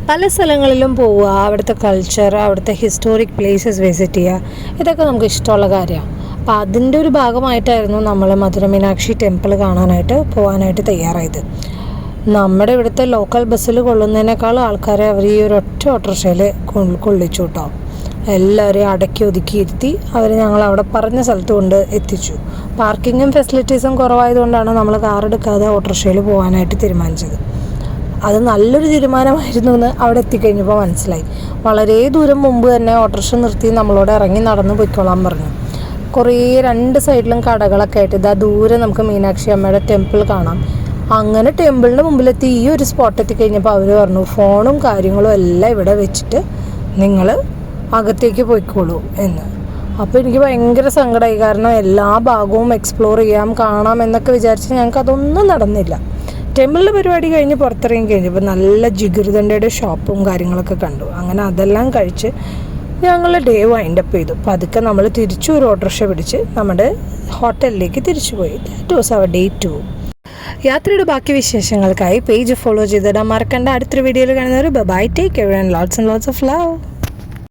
പല സ്ഥലങ്ങളിലും പോവുക, അവിടുത്തെ കൾച്ചർ, അവിടുത്തെ ഹിസ്റ്റോറിക് പ്ലേസസ് വിസിറ്റ് ചെയ്യുക, ഇതൊക്കെ നമുക്ക് ഇഷ്ടമുള്ള കാര്യമാണ്. അപ്പോൾ അതിൻ്റെ ഒരു ഭാഗമായിട്ടായിരുന്നു നമ്മൾ മധുര മീനാക്ഷി ടെമ്പിൾ കാണാനായിട്ട് പോകാനായിട്ട് തയ്യാറായത്. നമ്മുടെ ഇവിടുത്തെ ലോക്കൽ ബസ്സിൽ കൊള്ളുന്നതിനേക്കാൾ ആൾക്കാരെ അവർ ഈ ഒരു ഒറ്റ ഓട്ടോറിക്ഷയിൽ കൊള്ളിച്ചു കേട്ടോ. എല്ലാവരെയും അടക്കി ഒതുക്കി ഇരുത്തി അവർ ഞങ്ങൾ അവിടെ പറഞ്ഞ സ്ഥലത്ത് കൊണ്ട് എത്തിച്ചു. പാർക്കിങ്ങും ഫെസിലിറ്റീസും കുറവായതുകൊണ്ടാണ് നമ്മൾ കാർ എടുക്കാതെ ഓട്ടോറിക്ഷയിൽ പോകാനായിട്ട് തീരുമാനിച്ചത്. അത് നല്ലൊരു തീരുമാനമായിരുന്നു എന്ന് അവിടെ എത്തിക്കഴിഞ്ഞപ്പോൾ മനസ്സിലായി. വളരെ ദൂരം മുമ്പ് തന്നെ ഓട്ടോറിക്ഷ നിർത്തി നമ്മളോട് ഇറങ്ങി നടന്ന് പോയിക്കോളാൻ പറഞ്ഞു. കുറേ രണ്ട് സൈഡിലും കടകളൊക്കെ ആയിട്ട് ഇതാ ദൂരെ നമുക്ക് മീനാക്ഷി അമ്മയുടെ ടെമ്പിൾ കാണാം. അങ്ങനെ ടെമ്പിളിൻ്റെ മുമ്പിലെത്തി ഈ ഒരു സ്പോട്ട് എത്തിക്കഴിഞ്ഞപ്പോൾ അവർ പറഞ്ഞു ഫോണും കാര്യങ്ങളും എല്ലാം ഇവിടെ വെച്ചിട്ട് നിങ്ങൾ അകത്തേക്ക് പോയിക്കോളൂ എന്ന്. അപ്പോൾ എനിക്ക് ഭയങ്കര സങ്കടമായി. കാരണം എല്ലാ ഭാഗവും എക്സ്പ്ലോർ ചെയ്യാം, കാണാം എന്നൊക്കെ വിചാരിച്ച് ഞങ്ങൾക്ക് അതൊന്നും നടന്നില്ല. ടെമ്പിളിൻ്റെ പരിപാടി കഴിഞ്ഞ് പുറത്തിറങ്ങി കഴിഞ്ഞപ്പോൾ നല്ല ജിഗിർദണ്ഡയുടെ ഷോപ്പും കാര്യങ്ങളൊക്കെ കണ്ടു. അങ്ങനെ അതെല്ലാം കഴിച്ച് ഞങ്ങൾ ഡേ വൈൻഡപ്പ് ചെയ്തു. പതുക്കെ നമ്മൾ തിരിച്ചു ഒരു ഓട്ടോറിക്ഷ പിടിച്ച് നമ്മുടെ ഹോട്ടലിലേക്ക് തിരിച്ചു പോയി. That was our day 2. യാത്രയുടെ ബാക്കി വിശേഷങ്ങൾക്കായി പേജ് ഫോളോ ചെയ്തിടാൻ മറക്കണ്ട. അടുത്തൊരു വീഡിയോയിൽ കാണുന്നവർ bye, take care and lots of love.